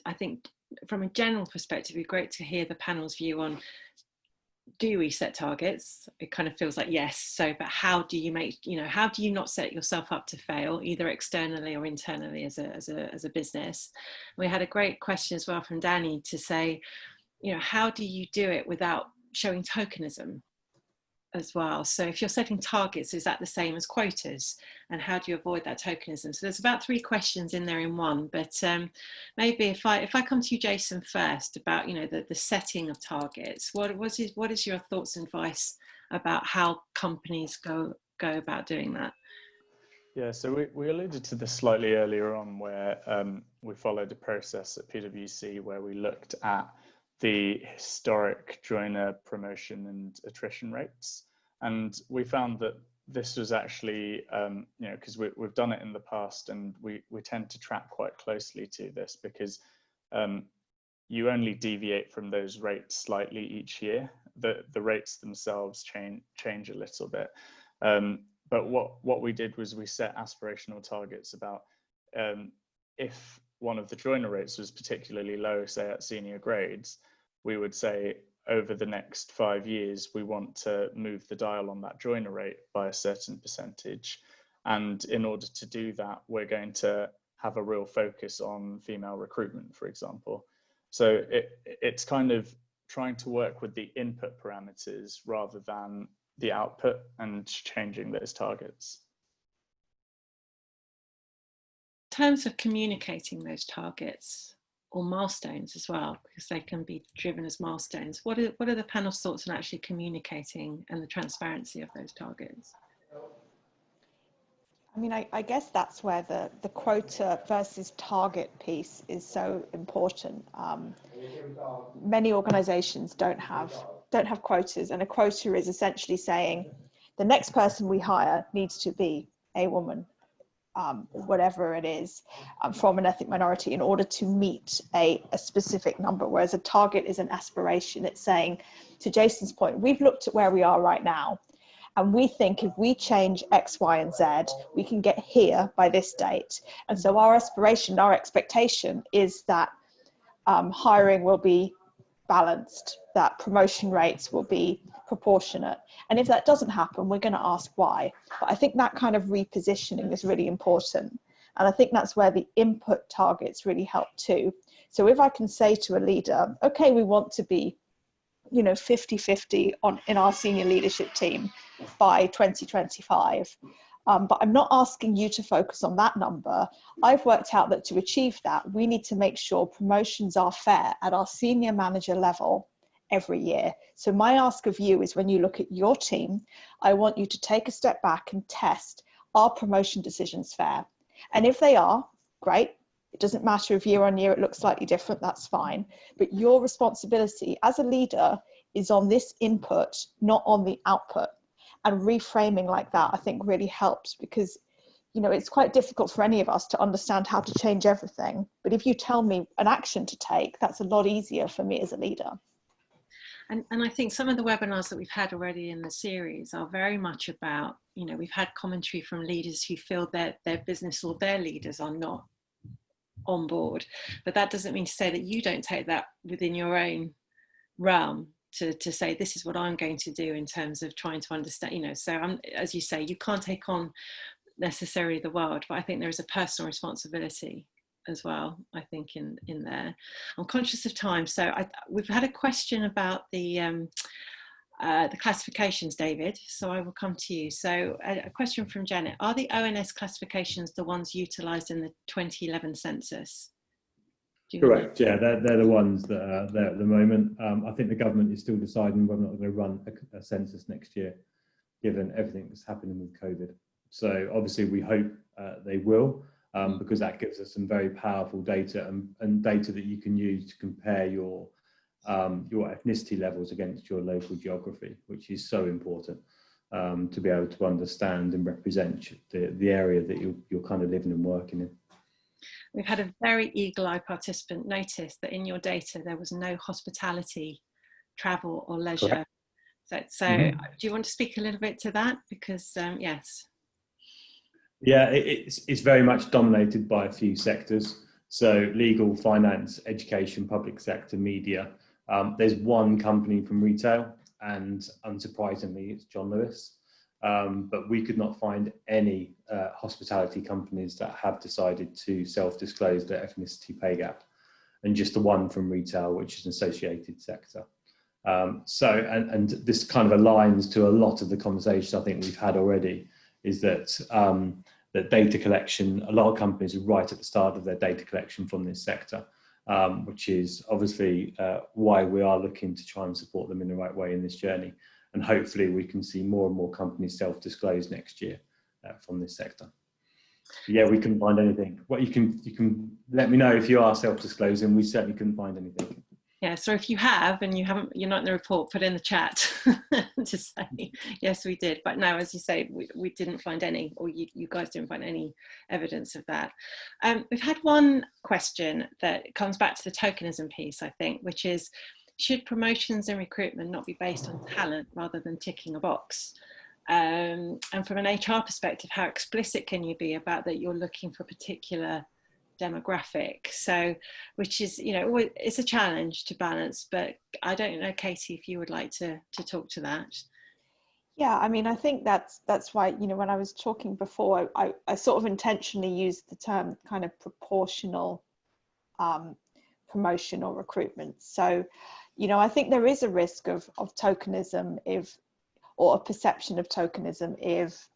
I think from a general perspective, it'd be great to hear the panel's view on, do we set targets? It kind of feels like yes. So, but how do you make, how do you not set yourself up to fail, either externally or internally as a business? We had a great question as well from Danny to say, how do you do it without showing tokenism as well? So if you're setting targets, is that the same as quotas? And how do you avoid that tokenism? So there's about 3 questions in there in one, but maybe if I come to you, Jason, first about, the setting of targets, what is your thoughts and advice about how companies go about doing that? Yeah, so we alluded to this slightly earlier on, where we followed a process at PwC where we looked at the historic joiner promotion and attrition rates. And we found that this was actually, because we've done it in the past, and we tend to track quite closely to this, because you only deviate from those rates slightly each year. The rates themselves change a little bit. But what we did was we set aspirational targets about if one of the joiner rates was particularly low, say at senior grades, we would say over the next 5 years, we want to move the dial on that joiner rate by a certain percentage. And in order to do that, we're going to have a real focus on female recruitment, for example. So it's kind of trying to work with the input parameters rather than the output and changing those targets. In terms of communicating those targets, or milestones as well, because they can be driven as milestones, what are the panel's thoughts on actually communicating and the transparency of those targets? I mean, I guess that's where the quota versus target piece is so important. Many organizations don't have quotas, and a quota is essentially saying the next person we hire needs to be a woman, whatever it is, from an ethnic minority, in order to meet a specific number, whereas a target is an aspiration. It's saying, to Jason's point, we've looked at where we are right now, and we think if we change X, Y, and Z, we can get here by this date. And so our aspiration, our expectation is that hiring will be balanced, that promotion rates will be proportionate. And if that doesn't happen, we're going to ask why. But I think that kind of repositioning is really important. And I think that's where the input targets really help too. So if I can say to a leader, okay, we want to be 50-50 in our senior leadership team by 2025. But I'm not asking you to focus on that number. I've worked out that to achieve that, we need to make sure promotions are fair at our senior manager level every year. So my ask of you is, when you look at your team, I want you to take a step back and test, are promotion decisions fair? And if they are, great. It doesn't matter if year on year it looks slightly different, that's fine. But your responsibility as a leader is on this input, not on the output. And reframing like that, I think, really helps, because it's quite difficult for any of us to understand how to change everything. But if you tell me an action to take, that's a lot easier for me as a leader. And I think some of the webinars that we've had already in the series are very much about, we've had commentary from leaders who feel that their business or their leaders are not on board. But that doesn't mean to say that you don't take that within your own realm to say, this is what I'm going to do in terms of trying to understand, so as you say, you can't take on necessarily the world, but I think there is a personal responsibility as well, I think, in there. I'm conscious of time, so we've had a question about the classifications, David, so I will come to you. So a question from Janet: are the ONS classifications the ones utilised in the 2011 census? Correct. Yeah, they're the ones that are there at the moment. I think the government is still deciding whether or not they're going to run a census next year, given everything that's happening with COVID. So obviously we hope they will, because that gives us some very powerful data and data that you can use to compare your ethnicity levels against your local geography, which is so important to be able to understand and represent the area that you're kind of living and working in. We've had a very eagle-eyed participant notice that in your data there was no hospitality, travel or leisure. Correct. So do you want to speak a little bit to that? Because yes. Yeah, it's very much dominated by a few sectors. So legal, finance, education, public sector, media. There's one company from retail, and unsurprisingly it's John Lewis. But we could not find any hospitality companies that have decided to self-disclose their ethnicity pay gap, and just the one from retail, which is an associated sector. And this kind of aligns to a lot of the conversations I think we've had already, is that that data collection, a lot of companies are right at the start of their data collection from this sector, which is obviously why we are looking to try and support them in the right way in this journey. And hopefully we can see more and more companies self-disclose next year from this sector. Yeah, we couldn't find anything. What you can let me know if you are self-disclosing. We certainly couldn't find anything. Yeah, so if you have and you're not in the report, put in the chat to say yes, we did. But no, as you say, we didn't find any, or you guys didn't find any evidence of that. We've had one question that comes back to the tokenism piece, I think, which is, should promotions and recruitment not be based on talent rather than ticking a box? And from an HR perspective, how explicit can you be about that you're looking for a particular demographic? So, which is, you know, it's a challenge to balance, but I don't know, Katie, if you would like to talk to that. Yeah, I mean, I think that's why, you know, when I was talking before, I sort of intentionally used the term kind of proportional promotion or recruitment. So, you know, I think there is a risk of tokenism or a perception of tokenism if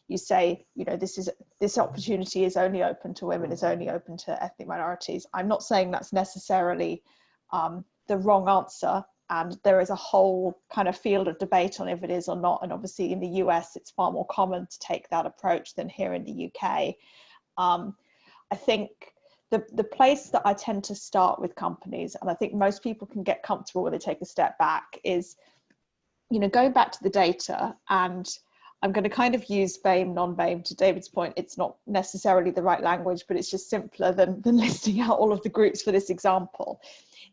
you say, you know, this opportunity is only open to women, is only open to ethnic minorities. I'm not saying that's necessarily the wrong answer, and there is a whole kind of field of debate on if it is or not. And obviously in the US, it's far more common to take that approach than here in the UK. I think the place that I tend to start with companies, and I think most people can get comfortable when they take a step back, is, you know, going back to the data, and I'm going to kind of use BAME, non-BAME. To David's point, it's not necessarily the right language, but it's just simpler than listing out all of the groups for this example.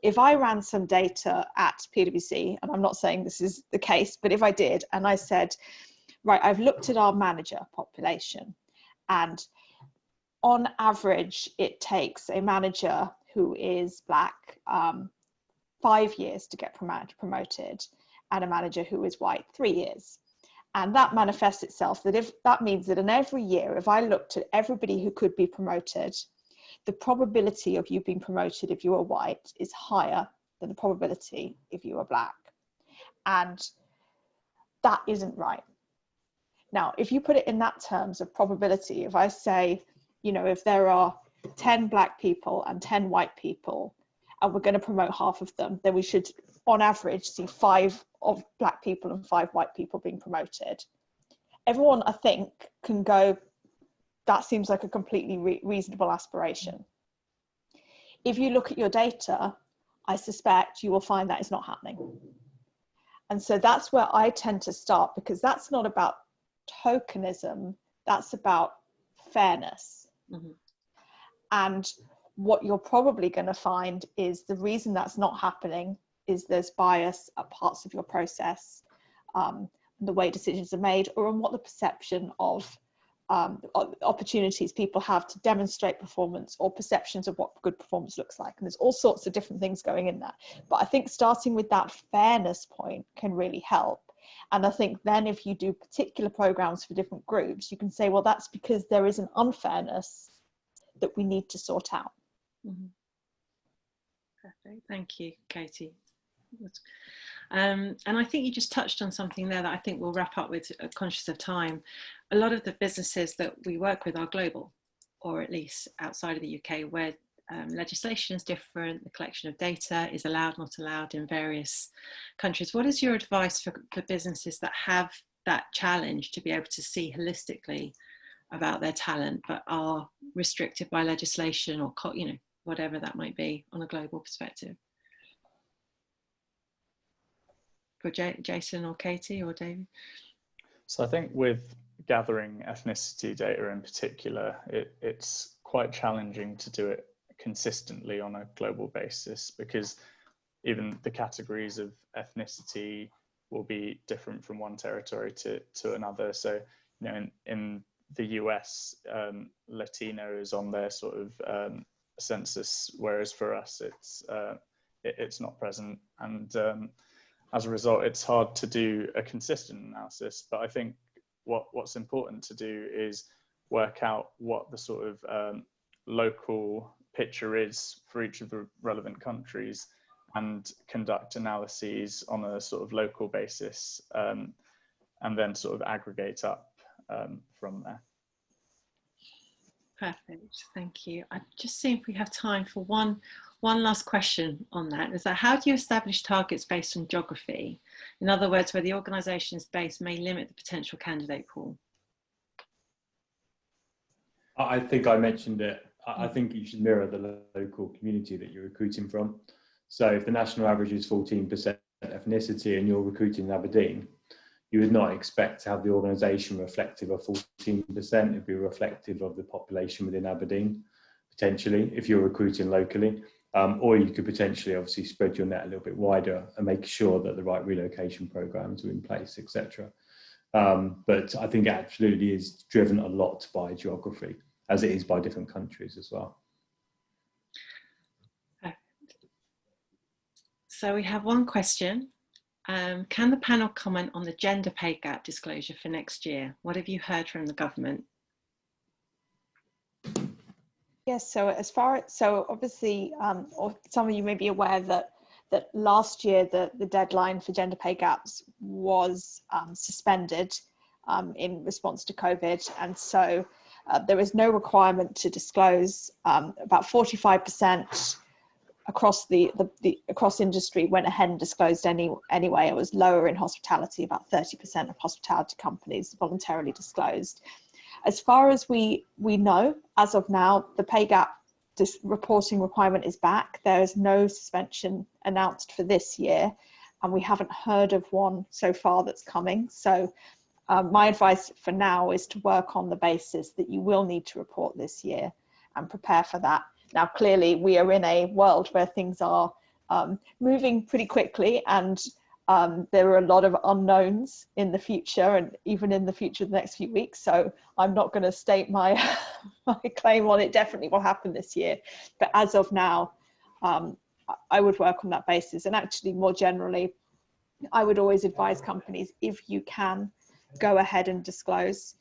If I ran some data at PwC, and I'm not saying this is the case, but if I did, and I said, right, I've looked at our manager population, and on average, it takes a manager who is Black 5 years to get promoted, and a manager who is white 3 years. And that manifests itself that means that in every year, if I looked at everybody who could be promoted, the probability of you being promoted if you are white is higher than the probability if you are Black. And that isn't right. Now, if you put it in that terms of probability, if I say, you know, if there are 10 Black people and 10 white people, and we're going to promote half of them, then we should, on average, see 5 of Black people and 5 white people being promoted. Everyone, I think, can go, that seems like a completely reasonable aspiration. If you look at your data, I suspect you will find that is not happening. And so that's where I tend to start, because that's not about tokenism, that's about fairness. Mm-hmm. And what you're probably going to find is the reason that's not happening is there's bias at parts of your process, the way decisions are made, or on what the perception of opportunities people have to demonstrate performance, or perceptions of what good performance looks like. And there's all sorts of different things going in there. But I think starting with that fairness point can really help. And I think then if you do particular programs for different groups, you can say, well, that's because there is an unfairness that we need to sort out. Mm-hmm. Perfect. Thank you, Katie. And I think you just touched on something there that I think we'll wrap up with, conscious of time. A lot of the businesses that we work with are global, or at least outside of the UK, where legislation is different, the collection of data is allowed, not allowed in various countries. What is your advice for businesses that have that challenge to be able to see holistically about their talent, but are restricted by legislation or, you know, whatever that might be on a global perspective? For Jason or Katie or David? So I think with gathering ethnicity data in particular, it's quite challenging to do it consistently on a global basis, because even the categories of ethnicity will be different from one territory to another. So, you know, in the US, Latino is on their sort of census, whereas for us it's not present, and as a result, it's hard to do a consistent analysis. But I think what's important to do is work out what the sort of local picture is for each of the relevant countries, and conduct analyses on a sort of local basis, and then sort of aggregate up from there. Perfect, thank you. I just see if we have time for one last question on that. Is that, how do you establish targets based on geography? In other words, where the organisation's base may limit the potential candidate pool? I think I mentioned it. I think you should mirror the local community that you're recruiting from. So if the national average is 14% ethnicity and you're recruiting in Aberdeen, you would not expect to have the organisation reflective of 14%. It'd be reflective of the population within Aberdeen, potentially, if you're recruiting locally. Or you could potentially obviously spread your net a little bit wider and make sure that the right relocation programs are in place, etc. But I think it absolutely is driven a lot by geography, as it is by different countries as well. So we have one question. Can the panel comment on the gender pay gap disclosure for next year? What have you heard from the government? Yes, so obviously, or some of you may be aware that last year the deadline for gender pay gaps was suspended in response to COVID, and so there is no requirement to disclose. About 45% across across industry went ahead and disclosed anyway. It was lower in hospitality. About 30% of hospitality companies voluntarily disclosed. As far as we know, as of now, the pay gap reporting requirement is back. There is no suspension announced for this year, and we haven't heard of one so far that's coming. So my advice for now is to work on the basis that you will need to report this year and prepare for that. Now, clearly, we are in a world where things are moving pretty quickly, and there are a lot of unknowns in the future, and even in the future of the next few weeks. So I'm not going to state my claim on it definitely will happen this year. But as of now, I would work on that basis. And actually, more generally, I would always advise companies, if you can, go ahead and disclose.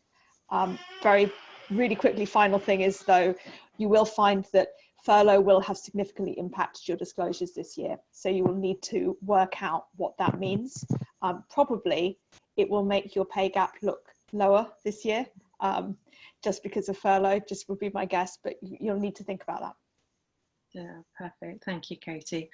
Really quickly, final thing is, though, you will find that furlough will have significantly impacted your disclosures this year. So you will need to work out what that means. Probably it will make your pay gap look lower this year, just because of furlough, just would be my guess, but you'll need to think about that. Yeah, perfect. Thank you, Katie.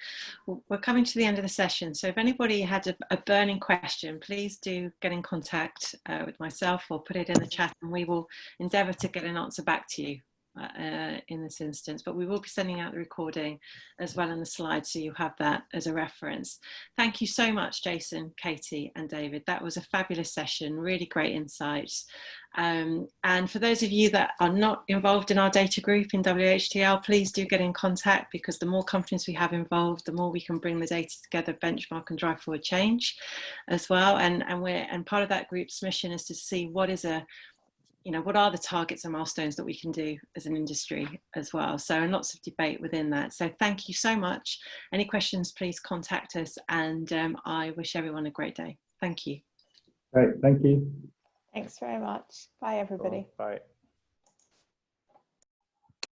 Well, we're coming to the end of the session. So if anybody had a burning question, please do get in contact with myself or put it in the chat, and we will endeavour to get an answer back to you in this instance. But we will be sending out the recording as well in the slides, so you have that as a reference. Thank you so much, Jason, Katie and David. That was a fabulous session, really great insights. And for those of you that are not involved in our data group in WHTL, please do get in contact, because the more companies we have involved, the more we can bring the data together, benchmark and drive forward change as well. And part of that group's mission is to see what are the targets and milestones that we can do as an industry as well. So, and lots of debate within that. So thank you so much. Any questions, please contact us, and I wish everyone a great day. Thank you. Great, thank you. Thanks very much. Bye, everybody. Bye.